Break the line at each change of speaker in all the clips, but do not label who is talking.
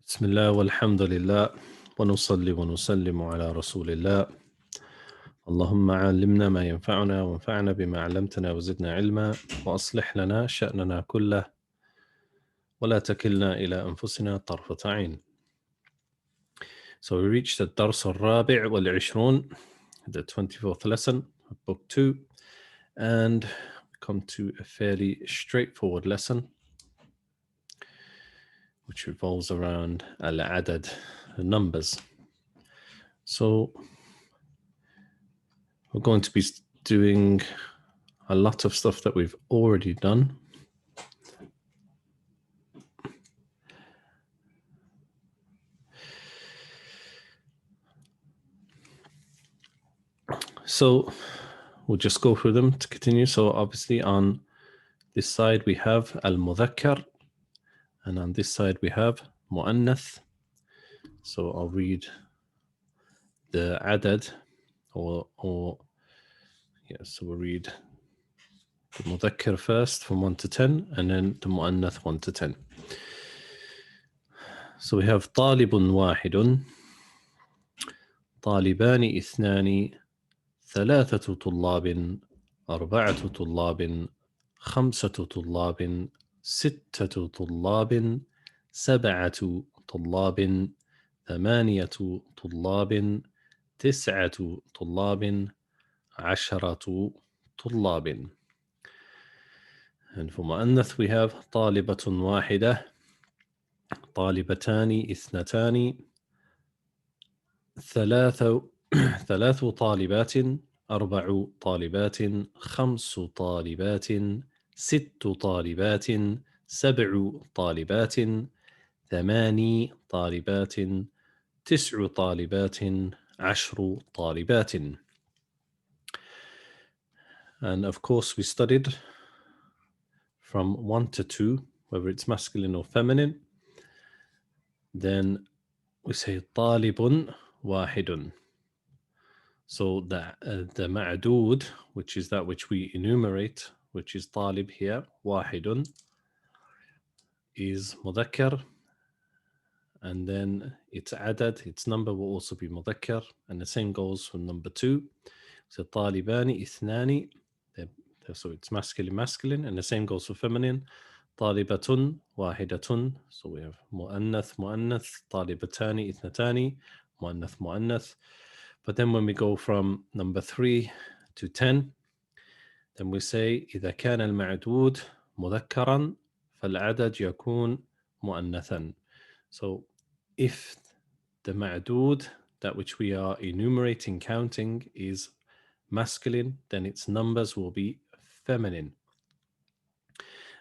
بسم الله والحمد لله ونصلي ونسلم على رسول الله. اللهم علمنا ما ينفعنا وانفعنا بما علمتنا وزدنا علما وأصلح لنا شأننا كله ولا تكلنا إلى أنفسنا طرفة عين. So we reached الدرس الرابع والعشرون, the 24th lesson of book 2, and come to a fairly straightforward lesson which revolves around al-adad, the numbers. So we're going to be doing a lot of stuff that we've already done. So we'll just go through them to continue. So obviously on this side we have al-mudhakkar, and on this side we have mu'annath. So I'll read the adad, so we'll read the mudhakkar first from 1 to 10, and then the mu'annath 1 to 10. So we have talibun wahidun, طالبان اثنان, ثلاثة طلاب, أربعة طلاب, خمسة طلاب, ستة طلاب, سبعة طلاب, ثمانية طلاب, تسعة طلاب, عشرة طلاب. And for مؤنث we have طالبة واحدة, طالبتان اثنتان, ثلاث طالبات, أربع طالبات, خمس طالبات, ست طالبات, سبع طالبات, ثماني طالبات, تسع طالبات, عشر طالبات. And of course we studied from 1 to 2, whether it's masculine or feminine. Then we say طالب واحد. So the ma'dood, which is that which we enumerate, which is talib here, wahidun, is mudhakkar, and then its adad, its number will also be mudhakkar, and the same goes for number 2. So talibani ithnani, so it's masculine, and the same goes for feminine. Talibatun wahidatun, so we have mu'annath, talibatani ithnatani, mu'annath. But then when we go from number 3 to 10, then we say إذا كان المعدود مذكرا فالعدد يكون مؤنثا. So if the ma'dud, that which we are enumerating, counting, is masculine, then its numbers will be feminine.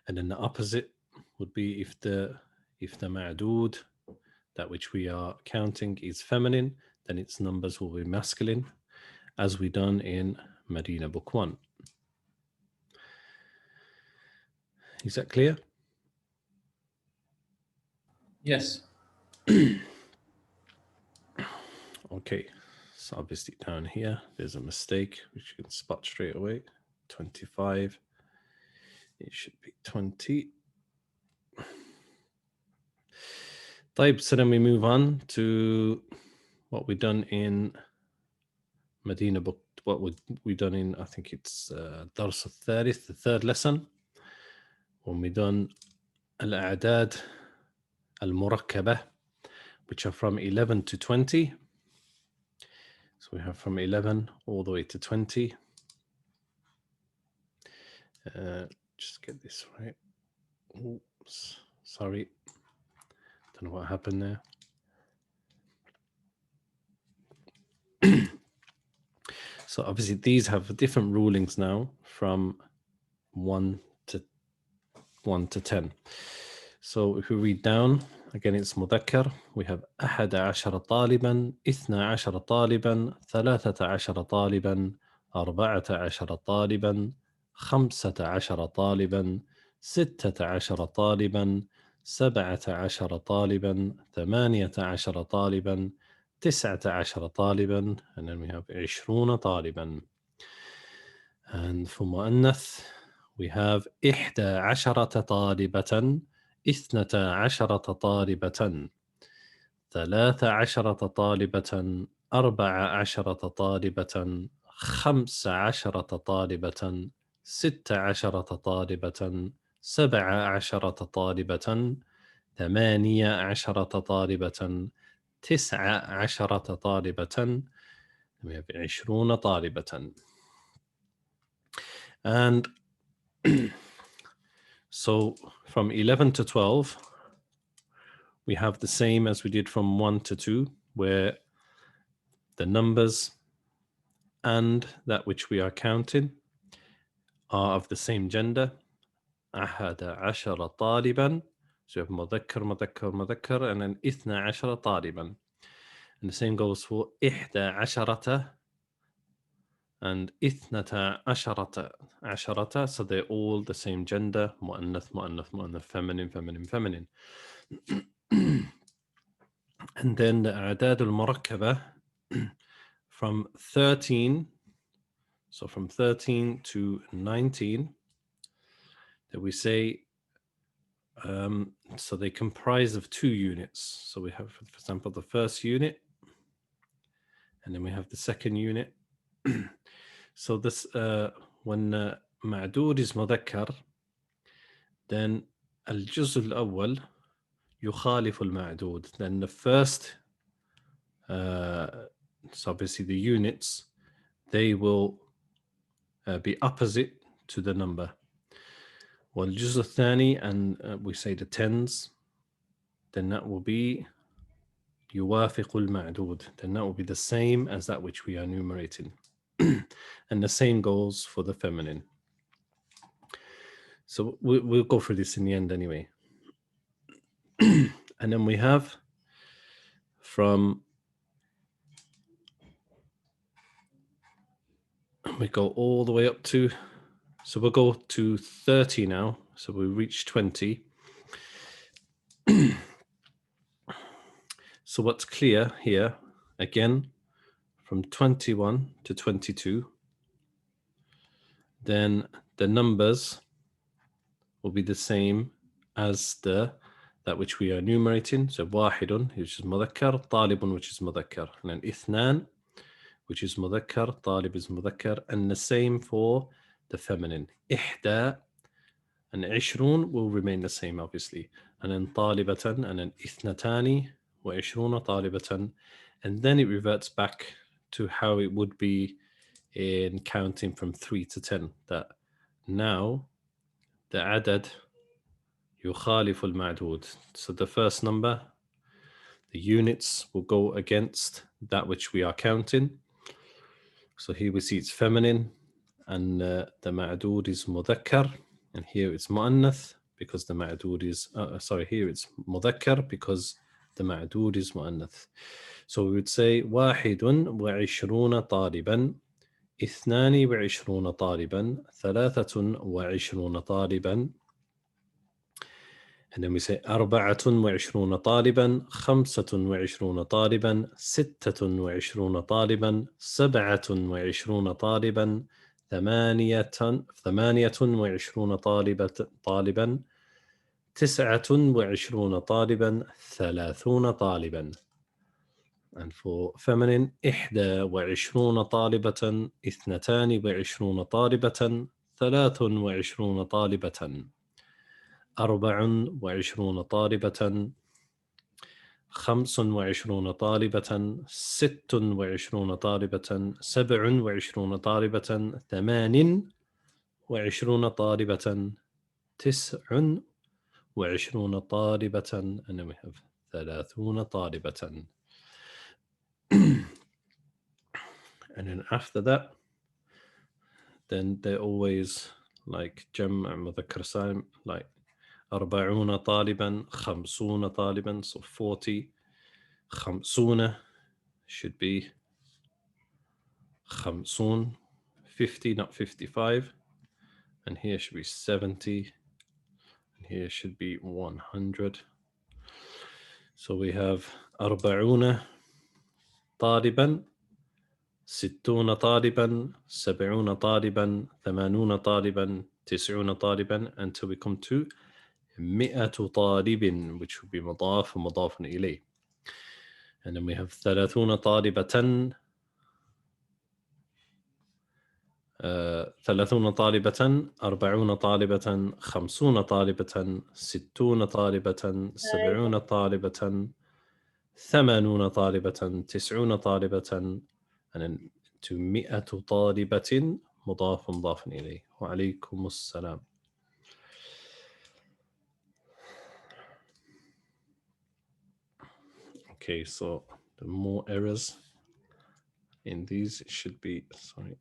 And then the opposite would be if the ma'dud, that which we are counting, is feminine, then its numbers will be masculine, as we done in Madina book 1. Is that clear?
Yes.
Okay, so obviously down here there's a mistake which you can spot straight away. 25, it should be 20. So then we move on to what we've done in Madina book, what we done in, I think it's Dars al-Thalith, the third lesson, when we done al-a'dad al-murakkabah, which are from 11 to 20. So we have from 11 all the way to 20. Just get this right. Oops, sorry. Don't know what happened there. So obviously these have different rulings now from 1 to 10. So if we read down, again it's مذكر. We have 11 طالبا, 12 طالبا, 13 طالبا, 14 طالبا, 15 طالبا, 16 طالبا, 17 طالبا, 18 طالبا, 19 طالبا, and then we have 20 طالبا. And for مؤنث we have 11 طالبة, 12 طالبة, 13 طالبة، 14 طالبة، 15 طالبة، 16 طالبة، 17 طالبة، 18 طالبة، 19 طالبة، 20 طالبة. And so from 11 to 12, we have the same as we did from 1 to 2, where the numbers and that which we are counting are of the same gender. أحد عشر طالبا. So you have مذكر مذكر مذكر and then 12 طالبا. And the same goes for إحدى عشرة and إثنتا عشرة. So they're all the same gender. مؤنث مؤنث مؤنث, feminine feminine feminine. And then the أعداد المركبة from 13, so from 13 to 19, that we say, so they comprise of 2 units. So we have, for example, the first unit, and then we have the second unit. So this, when معدود is مذكر, then الجزء الأول يخالف المعدود. Then the first, so obviously the units, they will be opposite to the number. والجزء الثاني, and we say the tens, then that will be يوافق المعدود. Then that will be the same as that which we are enumerating. And the same goes for the feminine. So we'll go through this in the end anyway. And then we have we go all the way up to, so we'll go to 30 now. So we reach 20. So what's clear here, again, from 21 to 22, then the numbers will be the same as that which we are enumerating. So واحد, which is مذكر, طالب, which is مذكر, and then اثنان, which is مذكر, طالب is مذكر, and the same for the feminine. إحدى and عشرون will remain the same, obviously, and then طالبة, and then اثنتان وعشرون طالبة, and then it reverts back to how it would be in counting from 3 to 10, that now the عدد يخالف المعدود. So the first number, the units will go against that which we are counting. So here we see it's feminine, and the معدود is مذكر, and here it's مؤنث because the معدود is, here it's مذكر because the معدود is مؤنث. So we would say واحد وعشرون طالبا، 22 طالبا، 23 طالبا. And then we say 24 طالبا، 25 طالبا، 26 طالبا، 27 طالبا، 28 طالبا، 29 طالبا، 30 طالبا. And for feminine, 21 طالبة، 22 طالبة، 23 طالبة، 24 طالبة، 25 طالبة، 26 طالبة، 27 طالبة، 28 طالبة، 29 طالبة, and then we have 30 طالبة. And then after that, then they're always like جمع مذكر سالم, like 40 طالبا، 50 طالبا, so 40. 50 should be 50, 50, not 55. And here should be 70. And here should be 100. So we have 40 طالبا، 60 طالبا، 70 طالبا، 80 طالبا، 90 طالبا, until we come to 100 طالب, which would be مضاف ومضاف إليه. And then we have 30 طالبة 30 طالبة 40 طالبة 50 طالبة 60 طالبة 70 طالبة 80 طالبة 90 طالبة and then to 100 طالبة مضاف إليه. وعليكم السلام. Okay, so the more errors in these should be, sorry.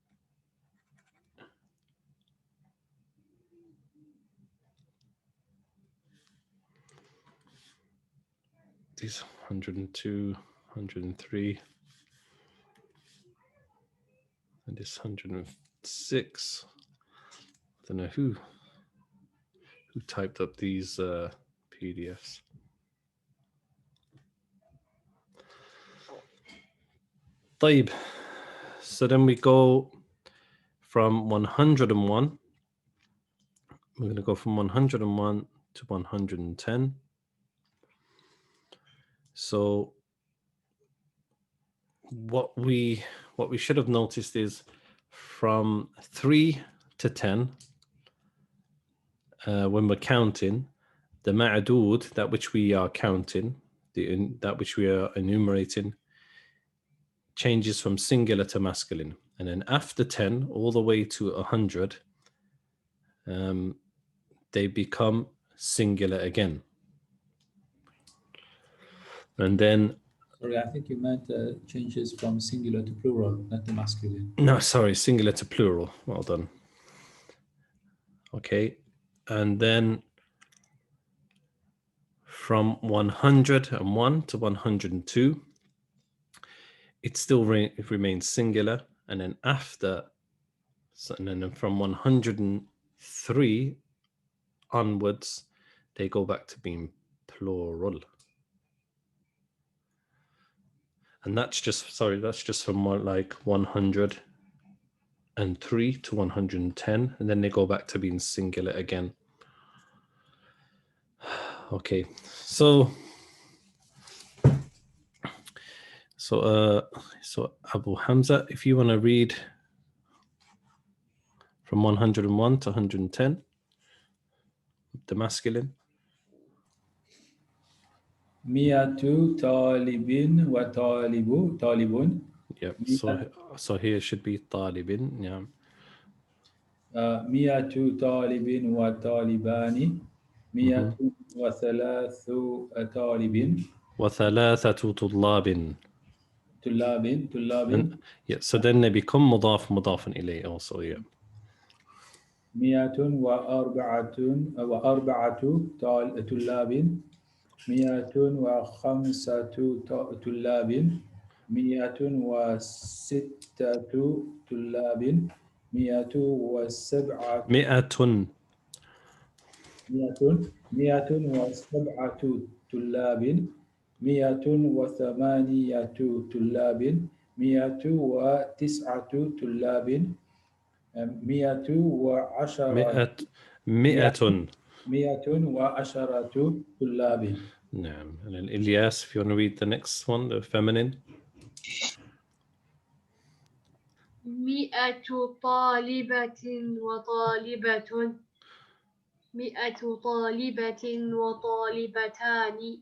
These 102, 103, and this 106. I don't know who typed up these PDFs. طيب. So then we go from 101. We're going to go from 101 to 110. So what we should have noticed is from 3 to 10, when we're counting, the ma'adud, that which we are counting, that which we are enumerating, changes from singular to masculine. And then after 10, all the way to 100, they become singular again. And then...
Sorry, I think you meant changes from singular to plural, not to masculine.
No, sorry, singular to plural. Well done. Okay. And then from 101 to 102, it still remains singular. And then after, and then from 103 onwards, they go back to being plural. And that's just from like 103 to 110, and then they go back to being singular again. Okay, so Abu Hamza, if you want to read from 101 to 110, the masculine.
Miyatu talibin wa talibun.
Yep. So here should be talibin. Yeah.
Miyatu talibin wa talibani. Miyatu wa thalathu talibin.
Wa thalathatu tullabin.
Tullabin.
Yeah. So then they become mudafun ilayh also. Yeah.
Miyatun wa arba'atu tullabin. Miyatun wa khamsatu tullabin. Miyatun wa sittatu tullabin. Miyatu wa sab'atu. Miyatun wa sab'atu tullabin. Miyatun wa thamaniyatu tullabin. Miyatu wa tis'atu tullabin. مئة وعشرة مئة وعشرة طلاب.
نعم. And then Ilyas, if you want to read the next one, the feminine.
مئة طالبة وطالبة. مئة طالبة وطالبتان.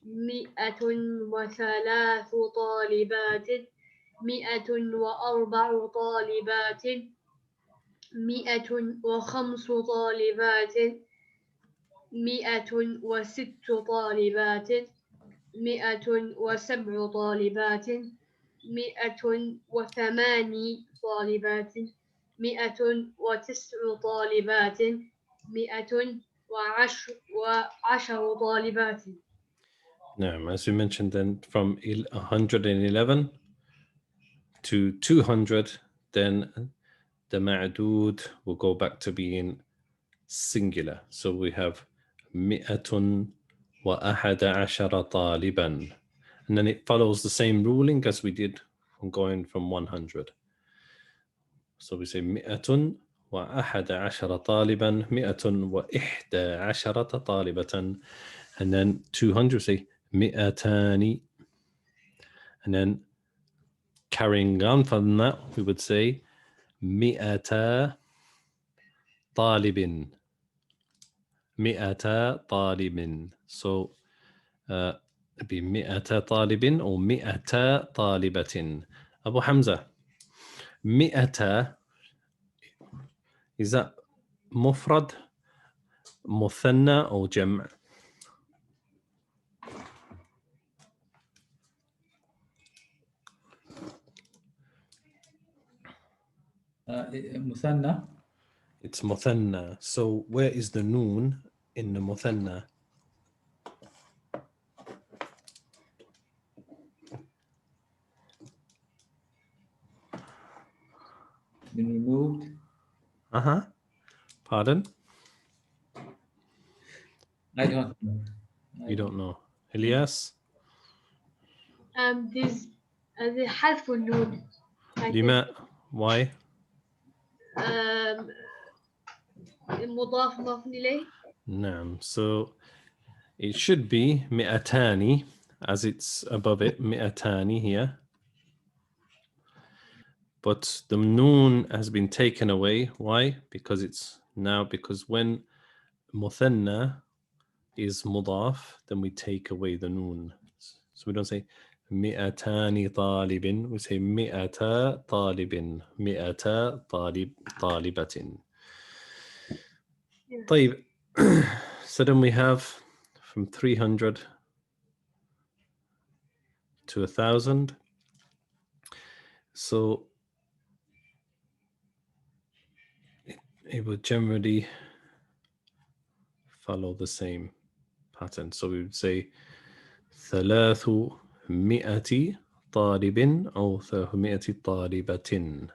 مئة وثلاث طالبات. مئة وأربع طالبات. مئة وخمس طالبات. مئة وست طالبات. مئة وسبع طالبات. مئة وثماني طالبات. مئة وتسع طالبات. مئة وعشر طالبات.
نعم, as we mentioned, then from 111 to 200, then the ma'dud will go back to being singular. So we have مئة وأحد عشر طالبا. And then it follows the same ruling as we did from going from 100. So we say مئة وأحد عشر طالبا. مئة وإحدى عشرة طالبة. And then 200 say مئتان And then carrying on from that, we would say مئة طالب. مئة طالب. So it'd be مئة طالب or مئة طالبة. Abu Hamza, مئة, is that مفرد, مثنى or جمع?
مثنى.
It's مثنى. So where is the noon in the مثنى?
Been removed.
Pardon?
I don't know.
You don't know. Elias?
This the حذف النون. I think.
لما? Why?
مضاف مضاف إليه.
نعم. So it should be مئتان as it's above it, مئتان here. But the noon has been taken away. Why? Because when مثنى is mudaf, then we take away the noon. So we don't say مئتان طالب, we say مئتا طالب, مئتا طالبة. طيب. So then we have from 300 to 1,000. So it would generally follow the same pattern. So we would say ثلاثمائة طالب أو ثلاثمائة طالبة.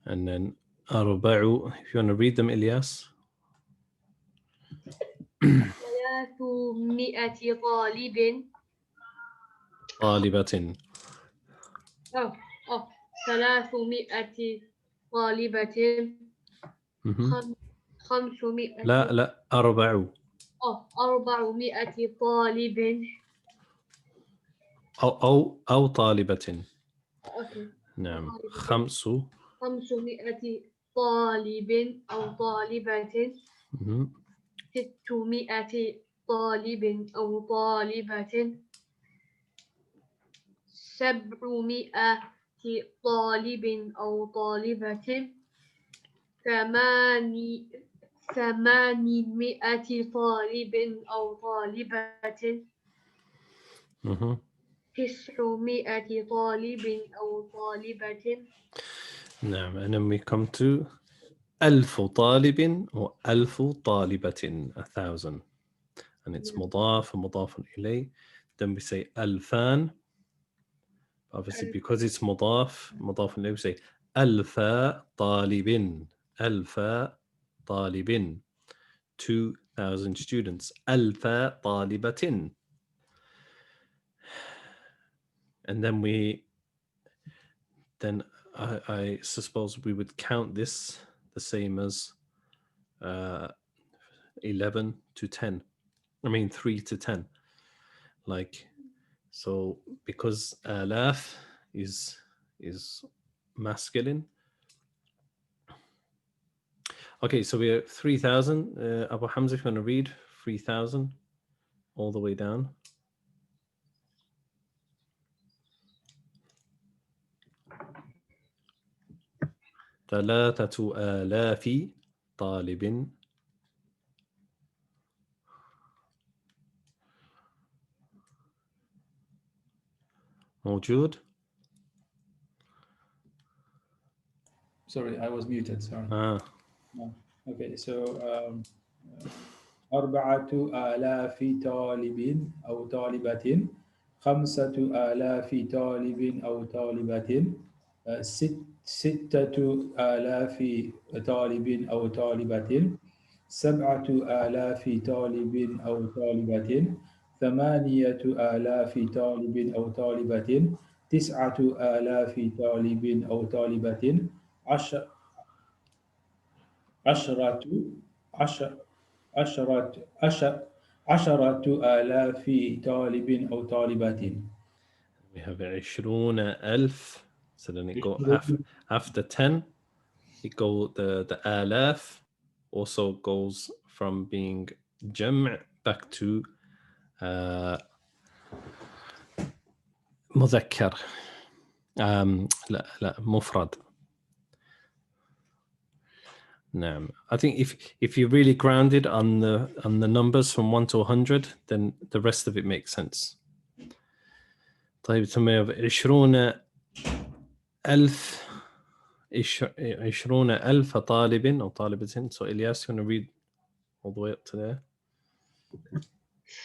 And then أربع, if you want to read them, Ilyas.
300 طالب.
طالبة.
300 طالبة. 500.
لا 400
طالب.
أو طالبة.
أوكي.
نعم.
500 طالب أو طالبة. 600 طالب أو طالبة. 700 طالب أو طالبة. 800 طالب أو طالبة. 900 طالب أو طالبة.
نعم. And then we come to ألف طالب or ألف طالبة, 1,000. And it's مضاف ومضاف إليه. Then we say ألفان. Obviously, because it's مضاف إليه, we say ألف طالب. ألف طالب. 2,000 students. ألف طالبة. And then I suppose we would count this the same as 11 to 10. I mean 3 to 10. Like, so because alaf is masculine. Okay, so we have 3,000. Abu Hamza, if you want to read 3,000 all the way down. ثلاثة آلاف طالب. موجود؟
Sorry, I was muted. Sorry. Okay, so 4,000 طالب أو طالبة. 5,000 طالب أو طالبة. 6,000 طالب أو طالبة. 7,000 طالب أو طالبة. 8,000 طالب أو طالبة. 9,000 طالب أو طالبة. 10 عشرة عشرة آلاف طالب أو طالبة.
We have 20,000. So then it go after 10. It go the alaf also goes from being jam' back to مذكر. لا مفرد. نعم. I think if you're really grounded on the numbers from 1 to 100, then the rest of it makes sense. طيب ثم 20,000 طالب أو طالبة. So Ilyas, you want to read all the way up to there?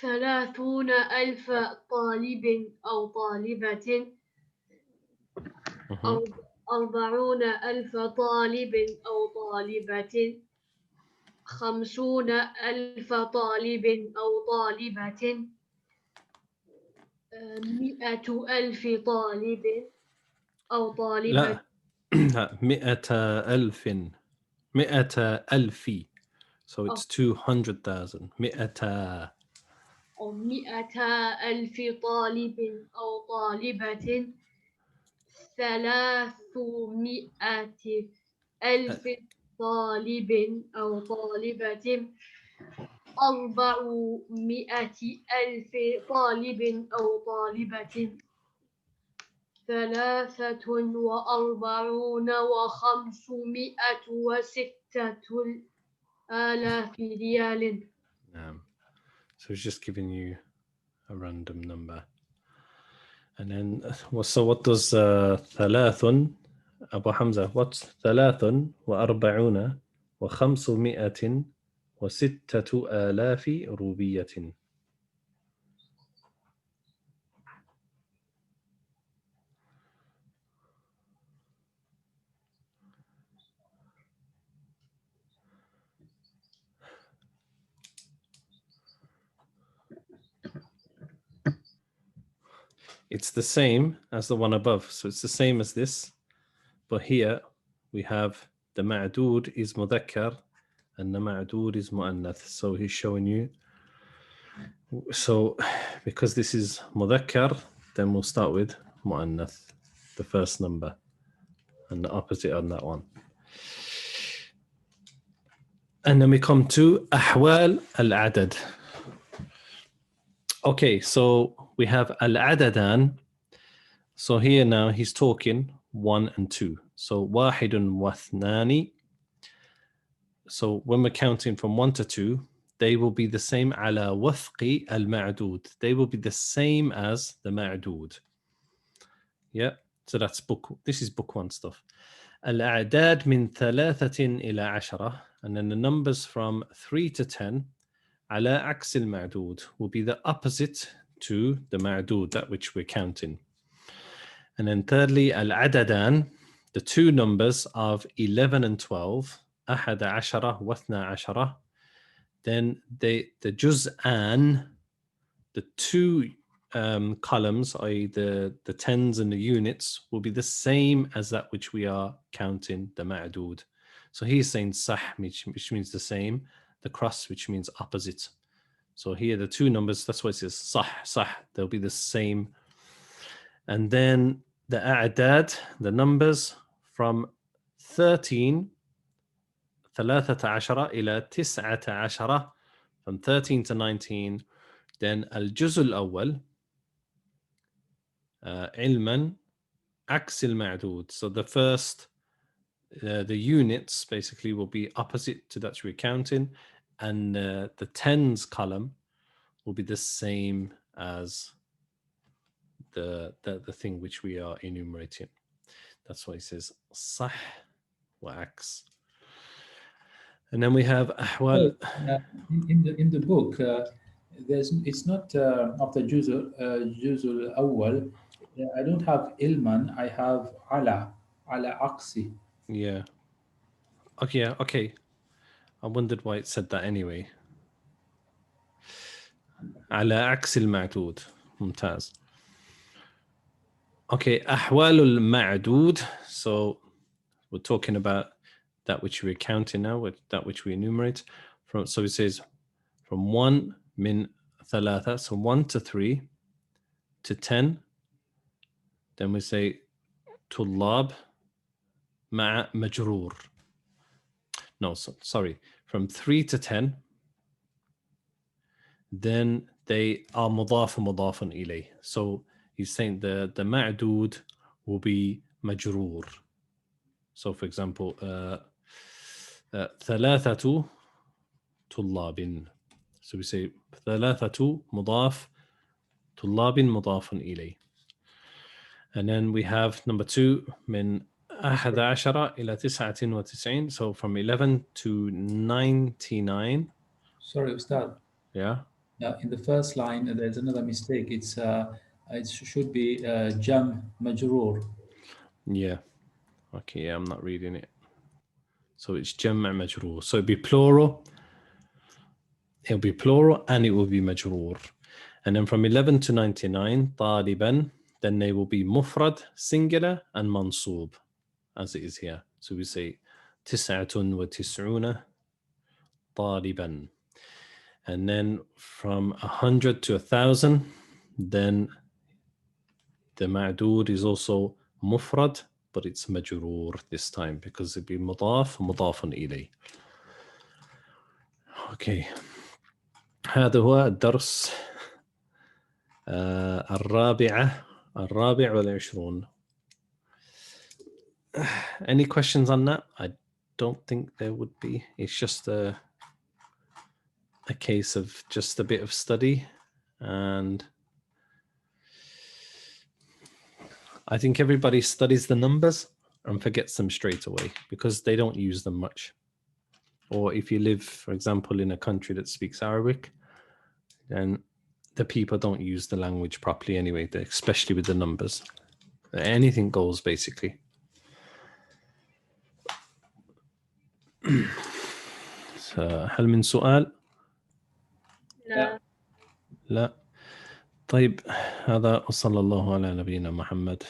30,000 طالب أو طالبة أو 40,000 طالب أو طالبة 50,000 طالب أو طالبة 100,000 طالب أو طالبة
لا 100,000 100,000 so it's 200,000 100
أو 100,000 طالب أو طالبة 300,000 طالب أو طالبة 400,000 طالب أو طالبة 43,506 ريال.
So it's just giving you a random number. And then, so what does ثلاث أبو حمزة, what's 43 و506 آلاف روبية? It's the same as the one above. So it's the same as this. But here we have the ma'dood is mudhakkar and the ma'dood is mu'annath. So he's showing you. So because this is mudhakkar, then we'll start with mu'annath, the first number, and the opposite on that one. And then we come to ahwal al-adad. Okay, so we have al-adadan. So here now he's talking 1 and 2. So wahidun wa thnani. So when we're counting from 1 to 2, they will be the same ala wafqi al-ma'dood. They will be the same as the ma'dood. Yeah, so that's book. This is book 1 stuff. Al-a'dad min thalathatin ila ashara. And then the numbers from 3 to 10 ala aks al-ma'dood will be the opposite to the ma'dood, that which we're counting. And then thirdly, al-adadan, the two numbers of 11 and 12, ahada ashara wa thna ashara. Then the juz'an, the two columns, i.e. the tens and the units, will be the same as that which we are counting, the ma'dood. So he's saying sah, which means the same, the cross, which means opposite. So here the two numbers, that's why it says sah, they'll be the same. And then the a'dad, the numbers from 13, 13 إلى 19, from 13 to 19. Then al-juz' al-awwal, ilman, aks al-ma'dood. So the first, the units basically will be opposite to that we're counting, and the tens column will be the same as the thing which we are enumerating. That's why it says sah wa aks. And then we have ahwal.
In the book, it's not after juzul awwal. I don't have ilman. I have ala aksi.
Yeah. Okay. I wondered why it said that anyway. على عكس المعدود. ممتاز. Okay, أحوال المعدود. So we're talking about that which we're counting now, with that which we enumerate. So it says from 1 min thalatha, so 1 to 3 to 10 then we say طلاب مع مجرور. No, sorry. From 3 to 10, then they are مضاف ومضاف إليه. So he's saying the معدود will be مجرور. So for example, ثلاثة طلاب. So we say ثلاثة مضاف طلاب مضاف إليه. And then we have number 2 من 11 إلى 99. So from 11 to 99.
Sorry, Ustad.
Yeah.
In the first line, there's another mistake. It should be jam majroor.
Yeah. Okay, yeah, I'm not reading it. So it's جمع مجرور. So it'll be plural. It'll be plural and it will be مجرور. And then from 11 to 99, طالبا, then they will be مفرد, singular, and منصوب, as it is here. So we say 99 طالبا. And then from 100 to 1,000, then the معدود is also مفرد, but it's مجرور this time because it'd be مضاف ومضاف إليه. Okay. هذا هو الدرس الرابع والعشرون. Any questions on that? I don't think there would be. It's just a case of just a bit of study, and I think everybody studies the numbers and forgets them straight away because they don't use them much. Or if you live, for example, in a country that speaks Arabic, then the people don't use the language properly anyway, especially with the numbers. Anything goes, basically. هل من سؤال؟
لا.
لا. طيب هذا وصلى الله على نبينا محمد.